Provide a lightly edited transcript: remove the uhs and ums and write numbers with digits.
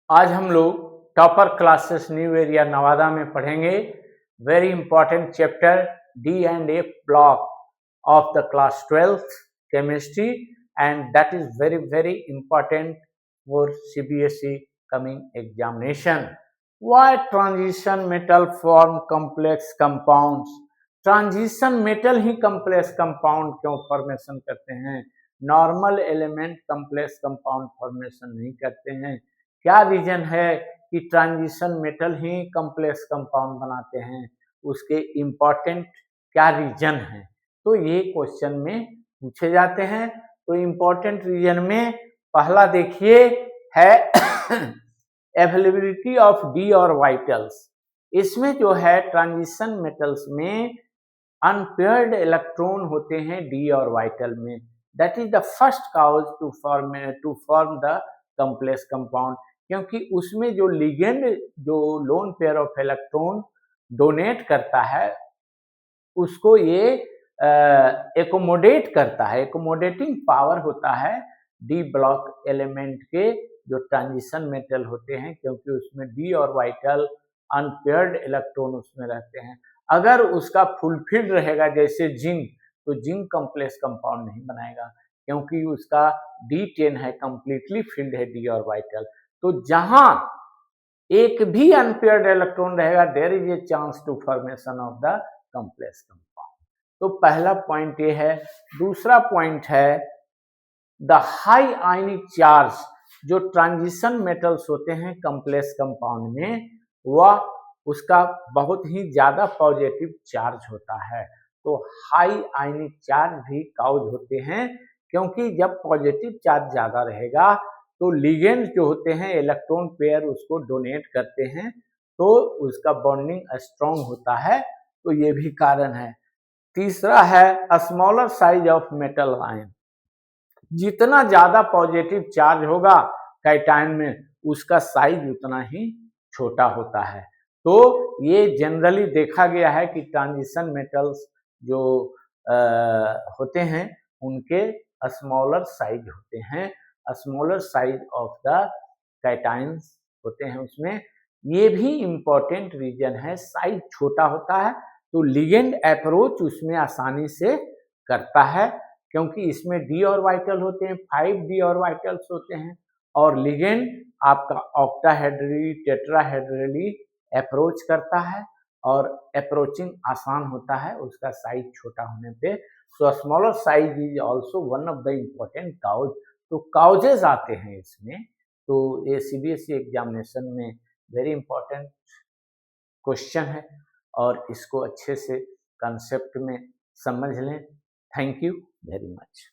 आज हम लोग topper classes new area Nawada में पढ़ेंगे very important chapter D and F block of the class 12th chemistry and that is very important for CBSE coming examination. Why transition metal form complex compounds? Transition metal he complex compound क्यों formation करते हैं? Normal element complex compound formation नहीं करते हैं। क्या reason है कि transition metal ही complex compound बनाते हैं? उसके इम्पोर्टेंट क्या रीजन है? तो ये क्वेश्चन में पूछे जाते हैं। तो इम्पोर्टेंट रीजन में पहला देखिए है अवेलेबिलिटी ऑफ डी ऑर्बिटल्स। इसमें जो है ट्रांजिशन मेटल्स में अनपेयर्ड इलेक्ट्रॉन होते हैं डी ऑर्बिटल में। That is the first cause to form the complex compound, क्योंकि उसमें जो लिगेंड जो lone pair of electron donate करता है उसको ये एकोमोडेट करता है, एकोमोडेटिंग पावर होता है डी ब्लॉक एलिमेंट के जो ट्रांजिशन मेटल होते हैं, क्योंकि उसमें डी ऑर्बिटल अनपेयर्ड इलेक्ट्रॉन उसमें रहते हैं। अगर उसका फुलफिल्ड रहेगा जैसे जिंक, तो जिंक कॉम्प्लेक्स कंपाउंड नहीं बनाएगा, क्योंकि उसका D10 है, कंप्लीटली फिल्ड है डी ऑर्बिटल। तो जहां एक भी अनपेयर्ड इलेक्ट्रॉन रहेगा there is a chance to formation of the complex compound. तो पहला पॉइंट ये है। दूसरा पॉइंट है द हाई आयनिक चार्ज। जो ट्रांजिशन मेटल्स होते हैं कॉम्प्लेक्स कंपाउंड में, वह उसका बहुत ही ज्यादा पॉजिटिव चार्ज होता है। तो हाई आयनिक चार्ज भी काउज होते हैं, क्योंकि जब पॉजिटिव चार्ज ज्यादा रहेगा तो लिगेंड जो होते हैं इलेक्ट्रॉन पेयर उसको डोनेट करते हैं, तो उसका बॉन्डिंग स्ट्रॉन्ग होता है। तो ये भी कारण है। तीसरा है smaller size of metal ion. जितना ज्यादा पॉजिटिव चार्ज होगा कैटायन में, उसका साइज उतना ही छोटा होता है। तो ये जनरली देखा गया है कि ट्रांजिशन मेटल्स जो होते हैं उनके स्मॉलर साइज होते हैं, smaller size of the cations होते हैं उसमें। ये भी इंपॉर्टेंट रीजन है, साइज छोटा होता है तो लिगेंड अप्रोच उसमें आसानी से करता है, क्योंकि इसमें डी ऑर्बिटल होते हैं, 5 डी ऑर्बिटल्स होते हैं, और लिगेंड आपका ऑक्टाहेड्रली टेट्राहेड्रली अप्रोच करता है और अप्रोचिंग आसान होता है उसका साइज छोटा होने पे। So smaller size is also one of the important cause. तो काउजेज आते हैं इसमें। तो ये सीबीएसई एग्जामिनेशन में वेरी इंपॉर्टेंट क्वेश्चन है और इसको अच्छे से कंसेप्ट में समझ लें। Thank you very much.